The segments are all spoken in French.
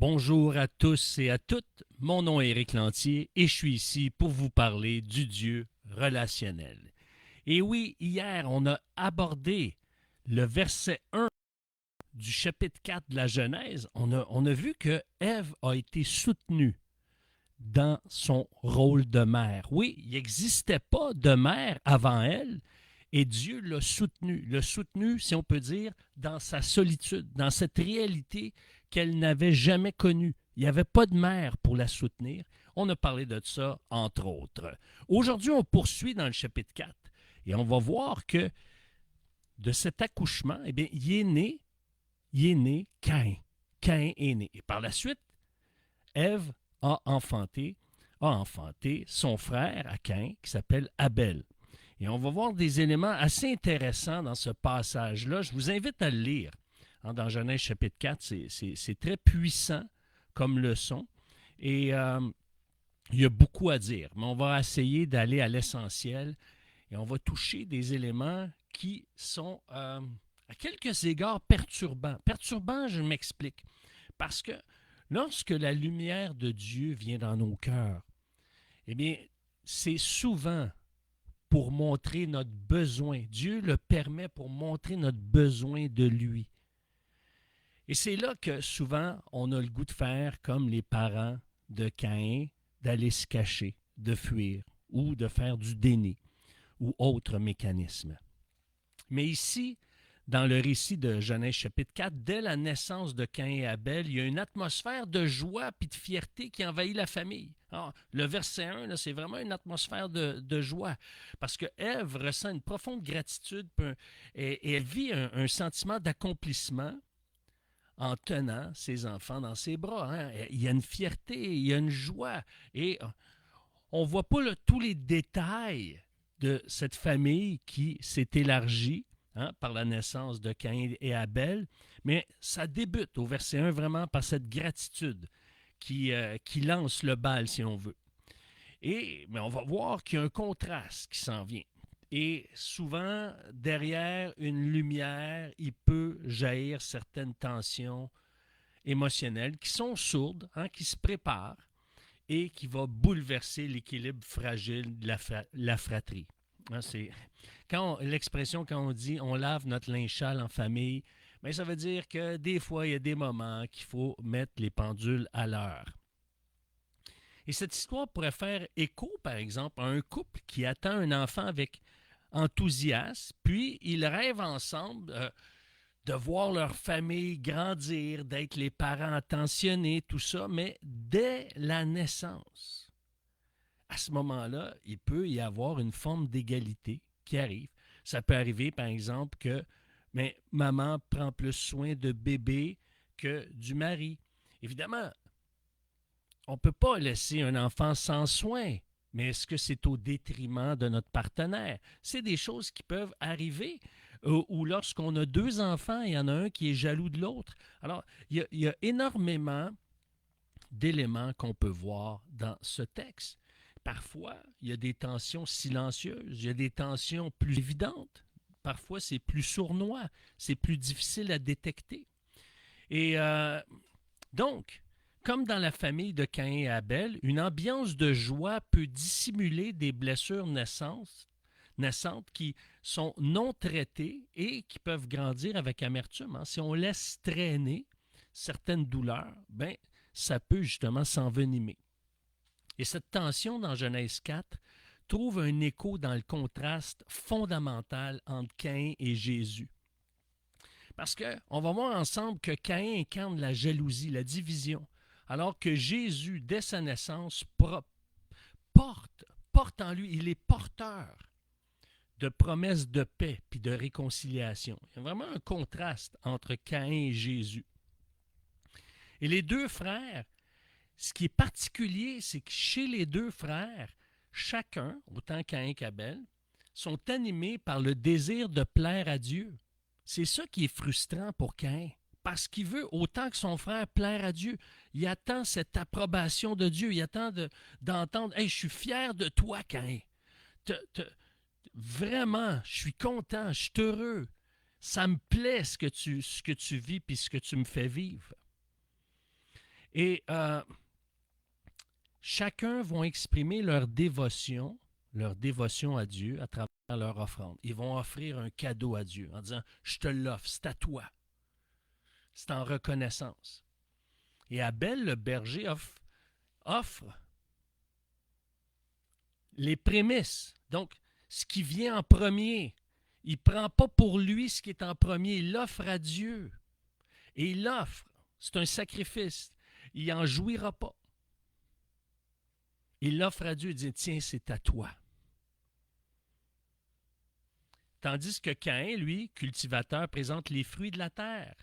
Bonjour à tous et à toutes, mon nom est Éric Lantier et je suis ici pour vous parler du Dieu relationnel. Et oui, hier, on a abordé le verset 1 du chapitre 4 de la Genèse. On a vu que Ève a été soutenue dans son rôle de mère. Oui, il n'existait pas de mère avant elle et Dieu l'a soutenue. L'a soutenue, si on peut dire, dans sa solitude, dans cette réalité qu'elle n'avait jamais connue. Il n'y avait pas de mère pour la soutenir. On a parlé de ça, entre autres. Aujourd'hui, on poursuit dans le chapitre 4 et on va voir que de cet accouchement, eh bien, il est né Caïn. Caïn est né. Et par la suite, Ève a enfanté son frère à Caïn qui s'appelle Abel. Et on va voir des éléments assez intéressants dans ce passage-là. Je vous invite à le lire. Dans Genèse chapitre 4, c'est très puissant comme leçon. Et il y a beaucoup à dire, mais on va essayer d'aller à l'essentiel et on va toucher des éléments qui sont à quelques égards perturbants. Perturbants, je m'explique. Parce que lorsque la lumière de Dieu vient dans nos cœurs, eh bien, c'est souvent pour montrer notre besoin. Dieu le permet pour montrer notre besoin de lui. Et c'est là que souvent, on a le goût de faire comme les parents de Caïn, d'aller se cacher, de fuir ou de faire du déni ou autre mécanisme. Mais ici, dans le récit de Genèse chapitre 4, dès la naissance de Caïn et Abel, il y a une atmosphère de joie et de fierté qui envahit la famille. Alors, le verset 1, là, c'est vraiment une atmosphère de joie parce que Ève ressent une profonde gratitude et elle vit un sentiment d'accomplissement en tenant ses enfants dans ses bras. Hein. Il y a une fierté, il y a une joie. Et on ne voit pas tous les détails de cette famille qui s'est élargie par la naissance de Caïn et Abel, mais ça débute au verset 1 vraiment par cette gratitude qui lance le bal, si on veut. Mais on va voir qu'il y a un contraste qui s'en vient. Et souvent, derrière une lumière, il peut jaillir certaines tensions émotionnelles qui sont sourdes, qui se préparent et qui vont bouleverser l'équilibre fragile de la fratrie. C'est l'expression quand on dit on lave notre linge sale en famille, bien, ça veut dire que des fois, il y a des moments qu'il faut mettre les pendules à l'heure. Et cette histoire pourrait faire écho, par exemple, à un couple qui attend un enfant avec enthousiasme, puis ils rêvent ensemble de voir leur famille grandir, d'être les parents attentionnés, tout ça, mais dès la naissance, à ce moment-là, il peut y avoir une forme d'égalité qui arrive. Ça peut arriver, par exemple, que maman prend plus soin de bébé que du mari. Évidemment, on ne peut pas laisser un enfant sans soin, mais est-ce que c'est au détriment de notre partenaire? C'est des choses qui peuvent arriver. Ou lorsqu'on a deux enfants, il y en a un qui est jaloux de l'autre. Alors, il y a énormément d'éléments qu'on peut voir dans ce texte. Parfois, il y a des tensions silencieuses, il y a des tensions plus évidentes. Parfois, c'est plus sournois, c'est plus difficile à détecter. Et donc, comme dans la famille de Caïn et Abel, une ambiance de joie peut dissimuler des blessures naissantes qui sont non traitées et qui peuvent grandir avec amertume. Si on laisse traîner certaines douleurs, ça peut justement s'envenimer. Et cette tension dans Genèse 4 trouve un écho dans le contraste fondamental entre Caïn et Jésus. Parce qu'on va voir ensemble que Caïn incarne la jalousie, la division, alors que Jésus, dès sa naissance, porte en lui, il est porteur de promesses de paix puis de réconciliation. Il y a vraiment un contraste entre Caïn et Jésus. Et les deux frères, ce qui est particulier, c'est que chez les deux frères, chacun, autant Caïn qu'Abel, sont animés par le désir de plaire à Dieu. C'est ça qui est frustrant pour Caïn, parce qu'il veut autant que son frère plaire à Dieu. Il attend cette approbation de Dieu, il attend d'entendre « Hey, je suis fier de toi, Caïn. Vraiment, je suis content, je suis heureux. Ça me plaît ce que tu vis et ce que tu me fais vivre. » Et chacun va exprimer leur dévotion à Dieu à travers leur offrande. Ils vont offrir un cadeau à Dieu en disant, je te l'offre, c'est à toi. C'est en reconnaissance. Et Abel, le berger, offre les prémices. Donc, ce qui vient en premier. Il ne prend pas pour lui ce qui est en premier. Il l'offre à Dieu. Et il l'offre. C'est un sacrifice. Il n'en jouira pas. Il l'offre à Dieu et dit, tiens, c'est à toi. Tandis que Caïn, lui, cultivateur, présente les fruits de la terre.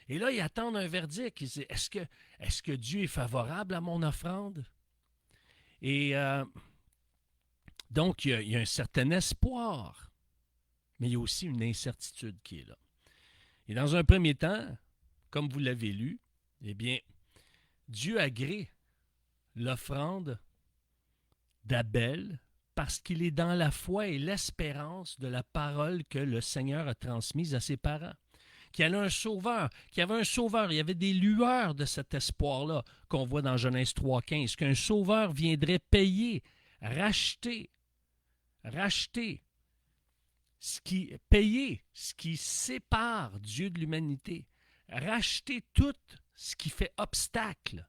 Et là, il attend un verdict. Il dit, est-ce que Dieu est favorable à mon offrande? Et donc, il y a un certain espoir, mais il y a aussi une incertitude qui est là. Et dans un premier temps, comme vous l'avez lu, eh bien, Dieu agrée l'offrande d'Abel parce qu'il est dans la foi et l'espérance de la parole que le Seigneur a transmise à ses parents. Qu'il y avait un sauveur, il y avait des lueurs de cet espoir-là qu'on voit dans Genèse 3,15, qu'un sauveur viendrait payer, racheter ce qui sépare Dieu de l'humanité, racheter tout ce qui fait obstacle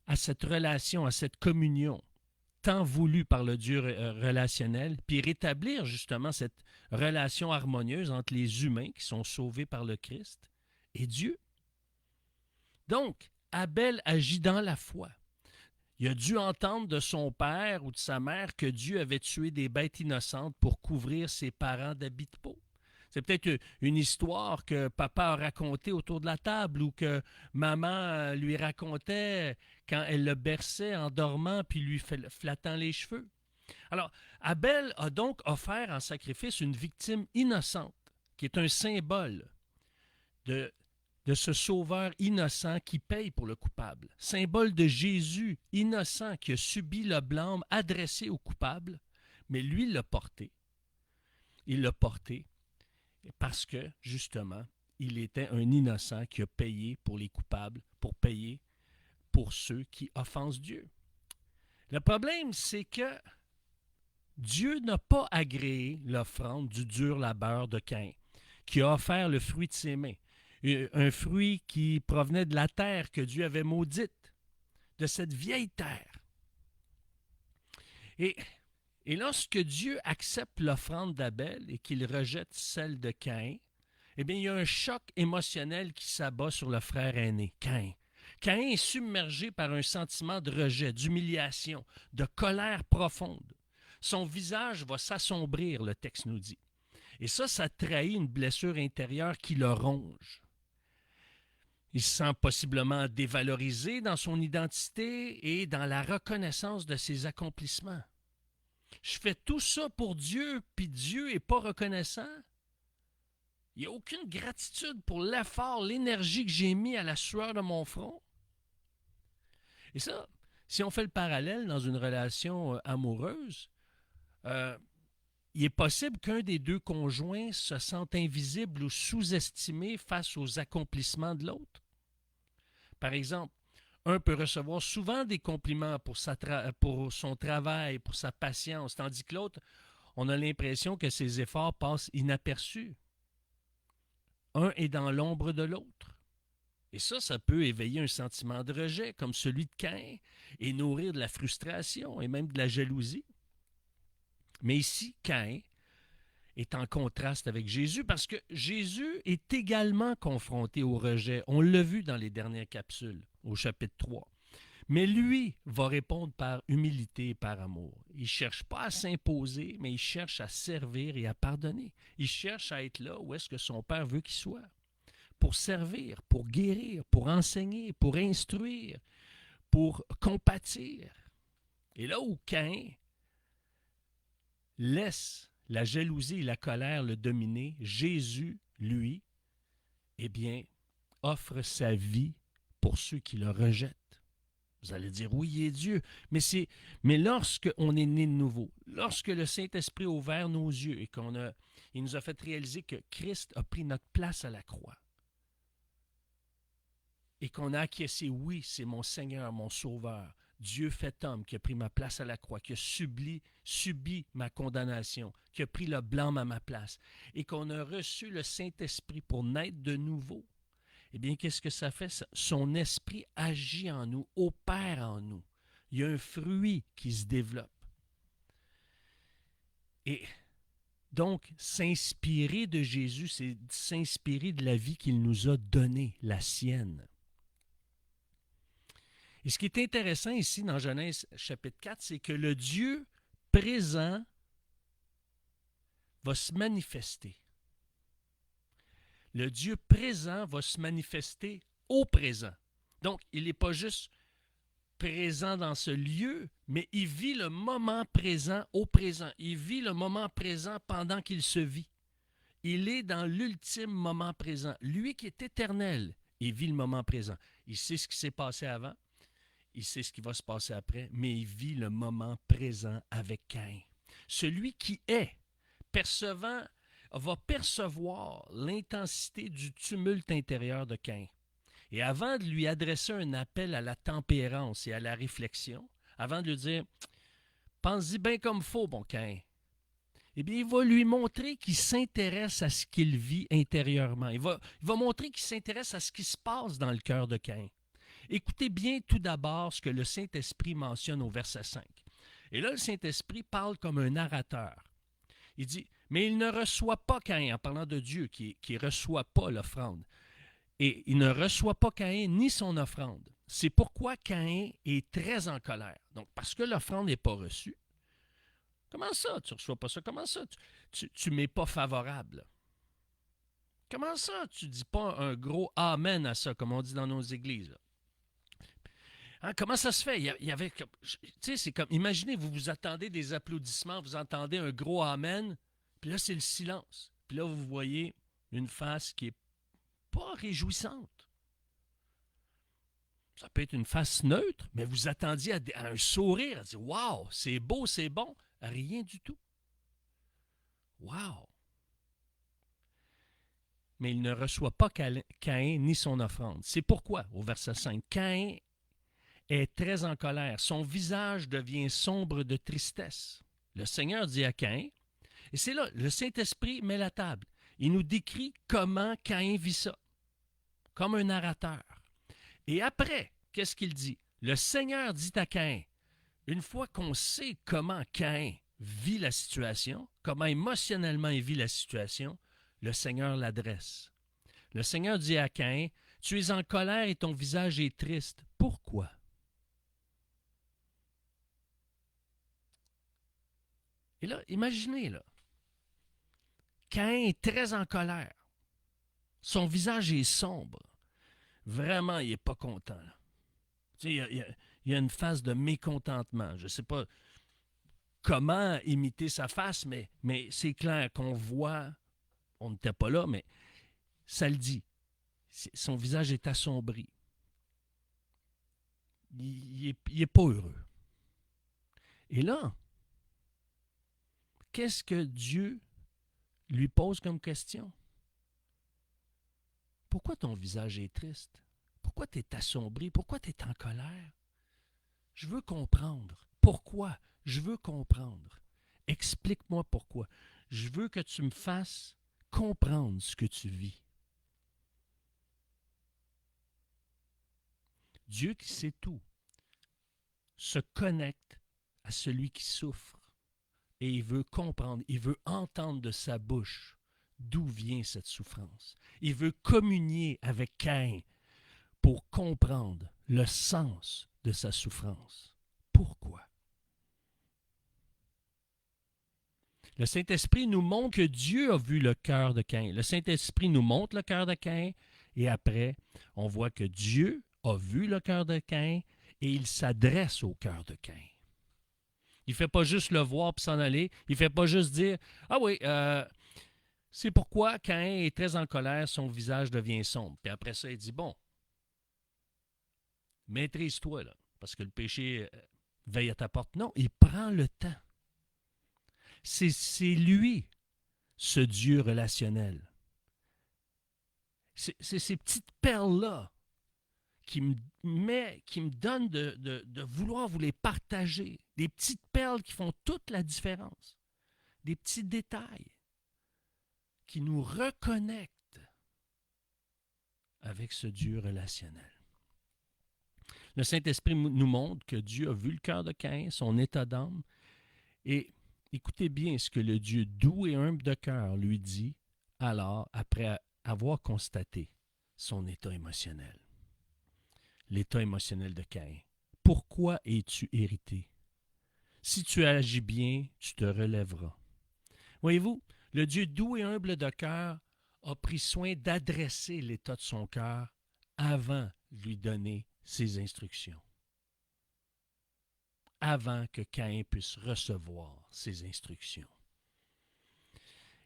à cette relation, à cette communion tant voulue par le Dieu relationnel, puis rétablir justement cette relation harmonieuse entre les humains qui sont sauvés par le Christ et Dieu. Donc, Abel agit dans la foi. Il a dû entendre de son père ou de sa mère que Dieu avait tué des bêtes innocentes pour couvrir ses parents d'habits de peau. C'est peut-être une histoire que papa a racontée autour de la table ou que maman lui racontait quand elle le berçait en dormant puis lui flattant les cheveux. Alors, Abel a donc offert en sacrifice une victime innocente, qui est un symbole de ce sauveur innocent qui paye pour le coupable. Symbole de Jésus innocent qui a subi le blâme adressé au coupable, mais lui l'a porté. Il l'a porté parce que, justement, il était un innocent qui a payé pour les coupables, pour payer pour ceux qui offensent Dieu. Le problème, c'est que Dieu n'a pas agréé l'offrande du dur labeur de Caïn, qui a offert le fruit de ses mains, un fruit qui provenait de la terre que Dieu avait maudite, de cette vieille terre. Et lorsque Dieu accepte l'offrande d'Abel et qu'il rejette celle de Caïn, eh bien, il y a un choc émotionnel qui s'abat sur le frère aîné, Caïn. Caïn est submergé par un sentiment de rejet, d'humiliation, de colère profonde. Son visage va s'assombrir, le texte nous dit. Et ça trahit une blessure intérieure qui le ronge. Il se sent possiblement dévalorisé dans son identité et dans la reconnaissance de ses accomplissements. Je fais tout ça pour Dieu, puis Dieu n'est pas reconnaissant. Il n'y a aucune gratitude pour l'effort, l'énergie que j'ai mis à la sueur de mon front. Et ça, si on fait le parallèle dans une relation amoureuse, il est possible qu'un des deux conjoints se sente invisible ou sous-estimé face aux accomplissements de l'autre. Par exemple, un peut recevoir souvent des compliments pour son travail, pour sa patience, tandis que l'autre, on a l'impression que ses efforts passent inaperçus. Un est dans l'ombre de l'autre. Et ça peut éveiller un sentiment de rejet, comme celui de Caïn, et nourrir de la frustration et même de la jalousie. Mais ici, Caïn est en contraste avec Jésus parce que Jésus est également confronté au rejet. On l'a vu dans les dernières capsules, au chapitre 3. Mais lui va répondre par humilité et par amour. Il ne cherche pas à s'imposer, mais il cherche à servir et à pardonner. Il cherche à être là où est-ce que son Père veut qu'il soit. Pour servir, pour guérir, pour enseigner, pour instruire, pour compatir. Et là où Caïn laisse la jalousie et la colère le dominer, Jésus, lui, eh bien, offre sa vie pour ceux qui le rejettent. Vous allez dire, oui, il est Dieu. Mais lorsque on est né de nouveau, lorsque le Saint-Esprit a ouvert nos yeux et il nous a fait réaliser que Christ a pris notre place à la croix, et qu'on a acquiescé, oui, c'est mon Seigneur, mon Sauveur, Dieu fait homme, qui a pris ma place à la croix, qui a subi ma condamnation, qui a pris le blâme à ma place, et qu'on a reçu le Saint-Esprit pour naître de nouveau, eh bien, qu'est-ce que ça fait? Son esprit agit en nous, opère en nous. Il y a un fruit qui se développe. Et donc, s'inspirer de Jésus, c'est s'inspirer de la vie qu'il nous a donnée, la sienne. Et ce qui est intéressant ici dans Genèse chapitre 4, c'est que le Dieu présent va se manifester. Le Dieu présent va se manifester au présent. Donc, il n'est pas juste présent dans ce lieu, mais il vit le moment présent au présent. Il vit le moment présent pendant qu'il se vit. Il est dans l'ultime moment présent. Lui qui est éternel, il vit le moment présent. Il sait ce qui s'est passé avant, il sait ce qui va se passer après, mais il vit le moment présent avec Caïn. Celui qui est, va percevoir l'intensité du tumulte intérieur de Caïn. Et avant de lui adresser un appel à la tempérance et à la réflexion, avant de lui dire « Pense-y bien comme faut, bon Caïn », eh bien, il va lui montrer qu'il s'intéresse à ce qu'il vit intérieurement. Il va montrer qu'il s'intéresse à ce qui se passe dans le cœur de Caïn. Écoutez bien tout d'abord ce que le Saint-Esprit mentionne au verset 5. Et là, le Saint-Esprit parle comme un narrateur. Il dit « Mais il ne reçoit pas Caïn », en parlant de Dieu qui ne reçoit pas l'offrande. Et il ne reçoit pas Caïn ni son offrande. C'est pourquoi Caïn est très en colère. Donc, parce que l'offrande n'est pas reçue. Comment ça, tu ne reçois pas ça? Comment ça, tu ne m'es pas favorable? Comment ça, tu ne dis pas un gros « Amen » à ça, comme on dit dans nos églises? Hein, comment ça se fait? Il y avait, tu sais, c'est comme, imaginez, vous vous attendez des applaudissements, vous entendez un gros « Amen », puis là, c'est le silence. Puis là, vous voyez une face qui n'est pas réjouissante. Ça peut être une face neutre, mais vous attendiez à un sourire, à dire « Wow, c'est beau, c'est bon ». Rien du tout. Wow! Mais il ne reçoit pas Caïn ni son offrande. C'est pourquoi, au verset 5, Caïn est très en colère. Son visage devient sombre de tristesse. Le Seigneur dit à Caïn, et c'est là, le Saint-Esprit met la table. Il nous décrit comment Caïn vit ça, comme un narrateur. Et après, qu'est-ce qu'il dit? Le Seigneur dit à Caïn, une fois qu'on sait comment Caïn vit la situation, comment émotionnellement il vit la situation, le Seigneur l'adresse. Le Seigneur dit à Caïn, « Tu es en colère et ton visage est triste. Pourquoi? » Et là, imaginez, là, Caïn est très en colère. Son visage est sombre. Vraiment, il n'est pas content. Là. Tu sais, il y a une phase de mécontentement. Je ne sais pas comment imiter sa face, mais c'est clair qu'on voit, on n'était pas là, mais ça le dit. Son visage est assombri. Il n'est pas heureux. Et là, qu'est-ce que Dieu lui pose comme question? Pourquoi ton visage est triste? Pourquoi tu es assombri? Pourquoi tu es en colère? Je veux comprendre. Pourquoi? Je veux comprendre. Explique-moi pourquoi. Je veux que tu me fasses comprendre ce que tu vis. Dieu qui sait tout se connecte à celui qui souffre et il veut comprendre, il veut entendre de sa bouche d'où vient cette souffrance. Il veut communier avec Caïn pour comprendre le sens de sa souffrance. Pourquoi? Le Saint-Esprit nous montre que Dieu a vu le cœur de Caïn. Le Saint-Esprit nous montre le cœur de Caïn et après, on voit que Dieu a vu le cœur de Caïn et il s'adresse au cœur de Caïn. Il ne fait pas juste le voir et s'en aller. Il ne fait pas juste dire « Ah oui, c'est pourquoi Caïn est très en colère, son visage devient sombre. » Puis après ça, il dit « Bon, maîtrise-toi, là, parce que le péché veille à ta porte. » Non, il prend le temps. C'est lui, ce Dieu relationnel. C'est ces petites perles-là qui me donne de vouloir vous les partager. Des petites perles qui font toute la différence. Des petits détails qui nous reconnectent avec ce Dieu relationnel. Le Saint-Esprit nous montre que Dieu a vu le cœur de Caïn, son état d'âme, et écoutez bien ce que le Dieu doux et humble de cœur lui dit alors après avoir constaté son état émotionnel. L'état émotionnel de Caïn. Pourquoi es-tu irrité? Si tu agis bien, tu te relèveras. Voyez-vous, le Dieu doux et humble de cœur a pris soin d'adresser l'état de son cœur avant de lui donner ses instructions. Avant que Caïn puisse recevoir ses instructions.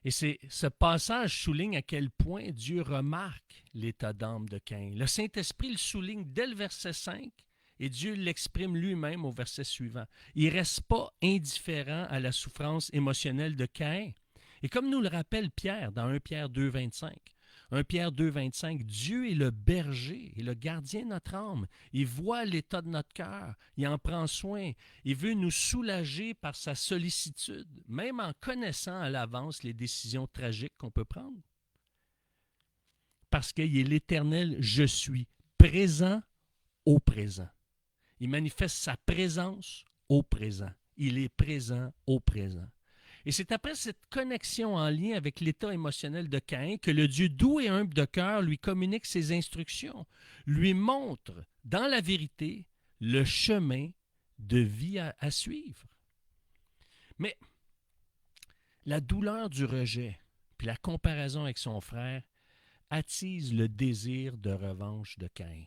Et ce passage souligne à quel point Dieu remarque l'état d'âme de Caïn. Le Saint-Esprit le souligne dès le verset 5 et Dieu l'exprime lui-même au verset suivant. Il ne reste pas indifférent à la souffrance émotionnelle de Caïn. Et comme nous le rappelle Pierre dans 1 Pierre 2, 25, 1 Pierre 2, 25, Dieu est le berger et le gardien de notre âme. Il voit l'état de notre cœur, il en prend soin. Il veut nous soulager par sa sollicitude, même en connaissant à l'avance les décisions tragiques qu'on peut prendre. Parce qu'il est l'Éternel, je suis, présent au présent. Il manifeste sa présence au présent. Il est présent au présent. Et c'est après cette connexion en lien avec l'état émotionnel de Caïn que le Dieu doux et humble de cœur lui communique ses instructions, lui montre dans la vérité le chemin de vie à suivre. Mais la douleur du rejet puis la comparaison avec son frère attise le désir de revanche de Caïn.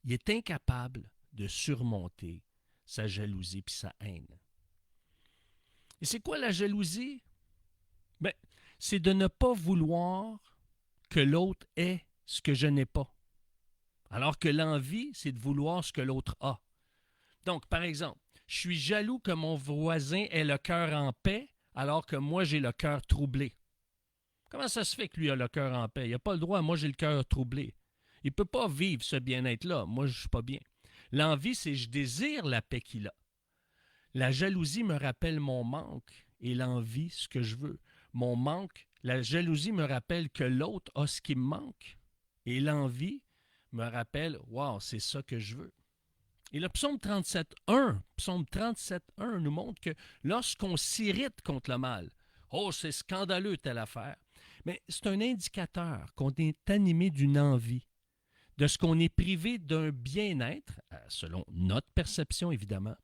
Il est incapable de surmonter sa jalousie puis sa haine. Et c'est quoi la jalousie? Ben, c'est de ne pas vouloir que l'autre ait ce que je n'ai pas. Alors que l'envie, c'est de vouloir ce que l'autre a. Donc, par exemple, je suis jaloux que mon voisin ait le cœur en paix, alors que moi, j'ai le cœur troublé. Comment ça se fait que lui a le cœur en paix? Il n'a pas le droit, moi, j'ai le cœur troublé. Il ne peut pas vivre ce bien-être-là. Moi, je ne suis pas bien. L'envie, c'est je désire la paix qu'il a. La jalousie me rappelle mon manque et l'envie, ce que je veux. Mon manque, la jalousie me rappelle que l'autre a ce qui me manque et l'envie me rappelle, wow, c'est ça que je veux. Et le psaume 37.1 nous montre que lorsqu'on s'irrite contre le mal, oh, c'est scandaleux telle affaire, mais c'est un indicateur qu'on est animé d'une envie, de ce qu'on est privé d'un bien-être, selon notre perception évidemment,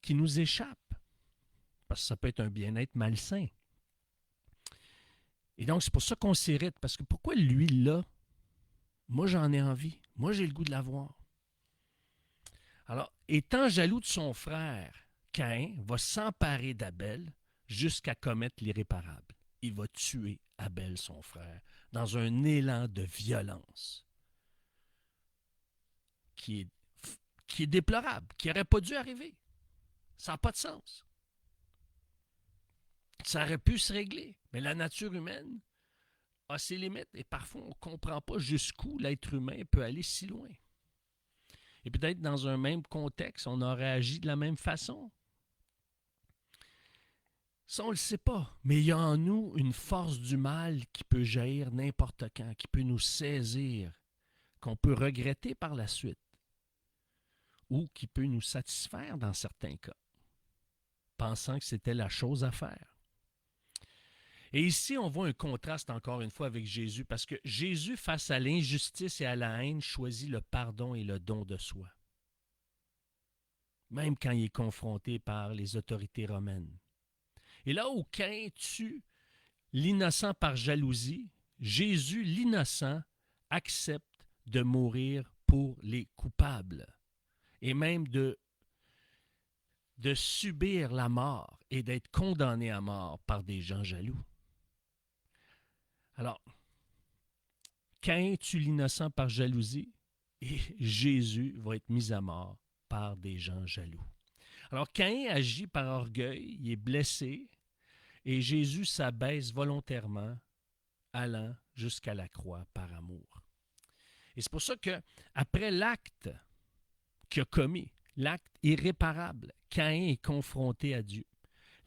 qui nous échappe, parce que ça peut être un bien-être malsain. Et donc, c'est pour ça qu'on s'irrite, parce que pourquoi lui, là, moi, j'en ai envie, moi, j'ai le goût de l'avoir. Alors, étant jaloux de son frère, Caïn va s'emparer d'Abel jusqu'à commettre l'irréparable. Il va tuer Abel, son frère, dans un élan de violence qui est déplorable, qui n'aurait pas dû arriver. Ça n'a pas de sens. Ça aurait pu se régler, mais la nature humaine a ses limites et parfois on ne comprend pas jusqu'où l'être humain peut aller si loin. Et peut-être dans un même contexte, on aurait agi de la même façon. Ça, on ne le sait pas, mais il y a en nous une force du mal qui peut jaillir n'importe quand, qui peut nous saisir, qu'on peut regretter par la suite, ou qui peut nous satisfaire dans certains cas, pensant que c'était la chose à faire. Et ici, on voit un contraste encore une fois avec Jésus, parce que Jésus, face à l'injustice et à la haine, choisit le pardon et le don de soi. Même quand il est confronté par les autorités romaines. Et là où Caïn tue l'innocent par jalousie, Jésus, l'innocent, accepte de mourir pour les coupables et même de subir la mort et d'être condamné à mort par des gens jaloux. Alors, Caïn tue l'innocent par jalousie et Jésus va être mis à mort par des gens jaloux. Alors, Caïn agit par orgueil, il est blessé et Jésus s'abaisse volontairement, allant jusqu'à la croix par amour. Et c'est pour ça qu'après l'acte qu'il a commis, l'acte irréparable, Caïn est confronté à Dieu.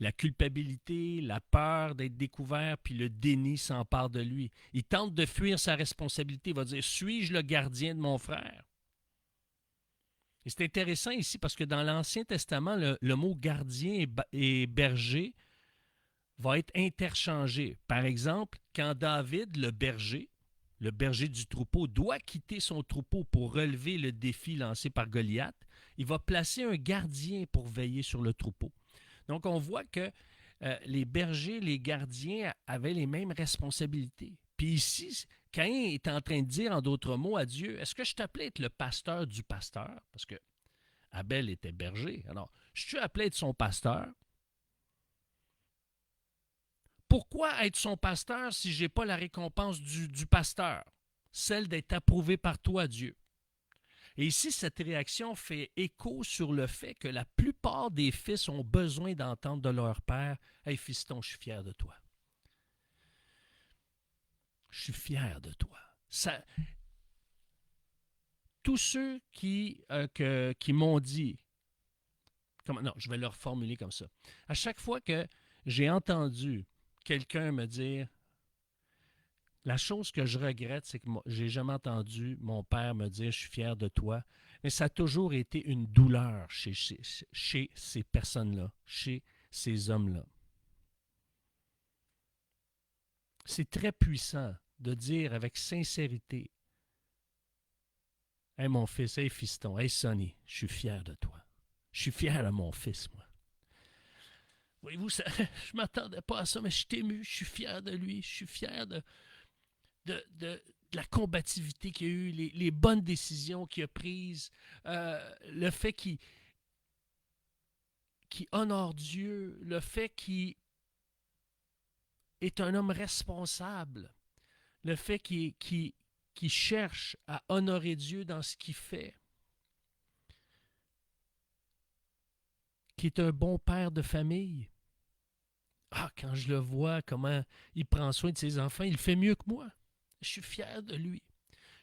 La culpabilité, la peur d'être découvert, puis le déni s'empare de lui. Il tente de fuir sa responsabilité. Il va dire, suis-je le gardien de mon frère? Et c'est intéressant ici parce que dans l'Ancien Testament, le mot gardien et berger va être interchangé. Par exemple, quand David, le berger du troupeau, doit quitter son troupeau pour relever le défi lancé par Goliath, il va placer un gardien pour veiller sur le troupeau. Donc, on voit que les bergers, les gardiens avaient les mêmes responsabilités. Puis ici, Caïn est en train de dire, en d'autres mots, à Dieu, est-ce que je t'appelais être le pasteur du pasteur? Parce que Abel était berger. Alors, je suis appelé être son pasteur. Pourquoi être son pasteur si je n'ai pas la récompense du pasteur? Celle d'être approuvé par toi, Dieu. Et ici, cette réaction fait écho sur le fait que la plupart des fils ont besoin d'entendre de leur père « Hey, fiston, je suis fier de toi. Je suis fier de toi. » Tous ceux qui m'ont dit, non, je vais le reformuler comme ça. À chaque fois que j'ai entendu quelqu'un me dire la chose que je regrette, c'est que j'ai jamais entendu mon père me dire je suis fier de toi, mais ça a toujours été une douleur chez ces personnes-là, chez ces hommes-là. C'est très puissant de dire avec sincérité hey mon fils, hey fiston, hey Sonny, je suis fier de toi. Je suis fier de mon fils, moi. Voyez-vous, je ne m'attendais pas à ça, mais je suis ému, je suis fier de lui, je suis fier de la combativité qu'il a eue, les bonnes décisions qu'il a prises, le fait qu'il honore Dieu, le fait qu'il est un homme responsable, le fait qu'il cherche à honorer Dieu dans ce qu'il fait, qui est un bon père de famille. Ah, quand je le vois, comment il prend soin de ses enfants, il le fait mieux que moi. Je suis fier de lui.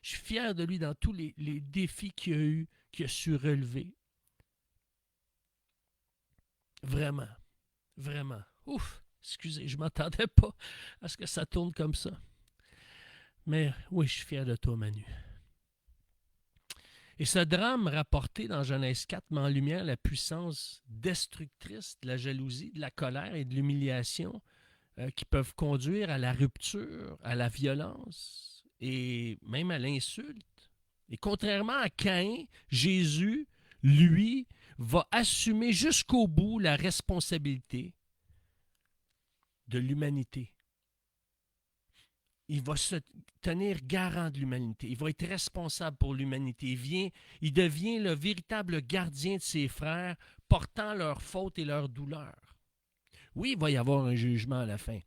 Je suis fier de lui dans tous les défis qu'il a eu, qu'il a su relever. Vraiment. Vraiment. Ouf, excusez, je ne m'attendais pas à ce que ça tourne comme ça. Mais oui, je suis fier de toi, Manu. Et ce drame rapporté dans Genèse 4 met en lumière la puissance destructrice de la jalousie, de la colère et de l'humiliation qui peuvent conduire à la rupture, à la violence et même à l'insulte. Et contrairement à Caïn, Jésus, lui, va assumer jusqu'au bout la responsabilité de l'humanité. Il va se tenir garant de l'humanité. Il va être responsable pour l'humanité. Il devient le véritable gardien de ses frères, portant leurs fautes et leurs douleurs. Oui, il va y avoir un jugement à la fin,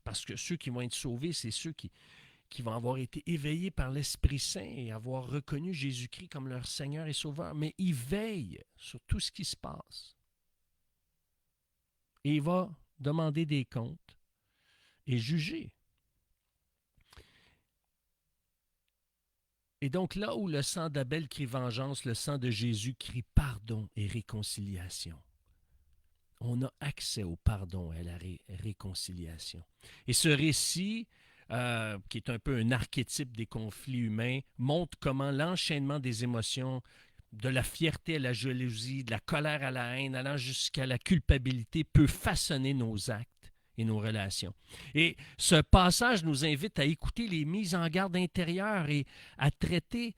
parce que ceux qui vont être sauvés, c'est ceux qui vont avoir été éveillés par l'Esprit Saint et avoir reconnu Jésus-Christ comme leur Seigneur et Sauveur. Mais il veille sur tout ce qui se passe. Et il va demander des comptes et juger. Et donc là où le sang d'Abel crie vengeance, le sang de Jésus crie pardon et réconciliation. On a accès au pardon et à la réconciliation. Et ce récit, qui est un peu un archétype des conflits humains, montre comment l'enchaînement des émotions, de la fierté à la jalousie, de la colère à la haine, allant jusqu'à la culpabilité, peut façonner nos actes et nos relations. Et ce passage nous invite à écouter les mises en garde intérieures et à traiter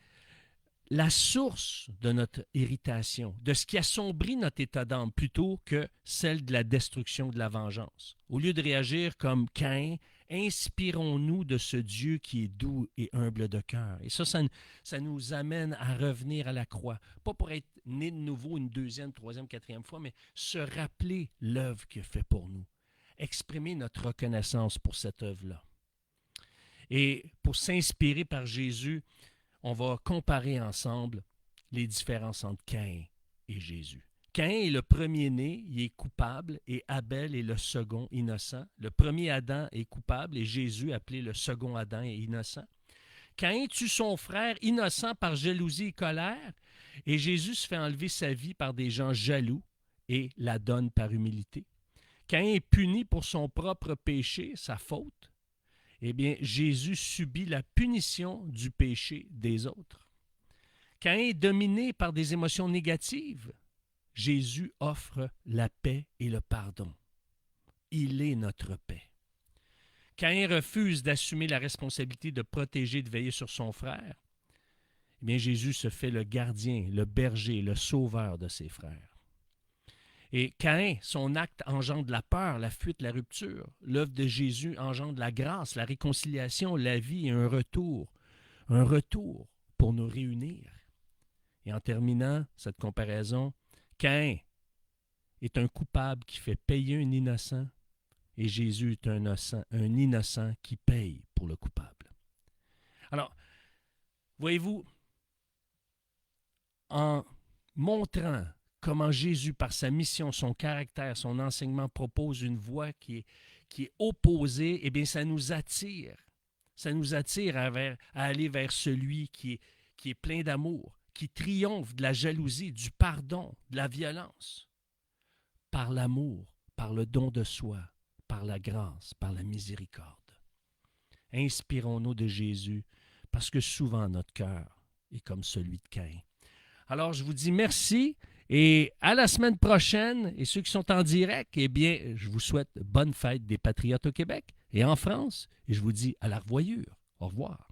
la source de notre irritation, de ce qui assombrit notre état d'âme, plutôt que celle de la destruction, de la vengeance. Au lieu de réagir comme Caïn, inspirons-nous de ce Dieu qui est doux et humble de cœur. Et ça nous amène à revenir à la croix. Pas pour être né de nouveau une deuxième, troisième, quatrième fois, mais se rappeler l'œuvre qu'il a fait pour nous. Exprimer notre reconnaissance pour cette œuvre-là. Et pour s'inspirer par Jésus, on va comparer ensemble les différences entre Caïn et Jésus. Caïn est le premier-né, il est coupable, et Abel est le second innocent. Le premier Adam est coupable et Jésus, appelé le second Adam, est innocent. Caïn tue son frère innocent par jalousie et colère, et Jésus se fait enlever sa vie par des gens jaloux et la donne par humilité. Caïn est puni pour son propre péché, sa faute. Eh bien, Jésus subit la punition du péché des autres. Caïn est dominé par des émotions négatives. Jésus offre la paix et le pardon. Il est notre paix. Caïn refuse d'assumer la responsabilité de protéger et de veiller sur son frère. Eh bien, Jésus se fait le gardien, le berger, le sauveur de ses frères. Et Caïn, son acte engendre la peur, la fuite, la rupture. L'œuvre de Jésus engendre la grâce, la réconciliation, la vie et un retour pour nous réunir. Et en terminant cette comparaison, Caïn est un coupable qui fait payer un innocent et Jésus est un innocent qui paye pour le coupable. Alors, voyez-vous, en montrant comment Jésus, par sa mission, son caractère, son enseignement, propose une voie qui est opposée, eh bien, ça nous attire. Ça nous attire à aller vers celui qui est plein d'amour, qui triomphe de la jalousie, du pardon, de la violence, par l'amour, par le don de soi, par la grâce, par la miséricorde. Inspirons-nous de Jésus, parce que souvent notre cœur est comme celui de Caïn. Alors, je vous dis merci et à la semaine prochaine. Et ceux qui sont en direct, eh bien, je vous souhaite bonne fête des Patriotes au Québec et en France. Et je vous dis à la revoyure. Au revoir.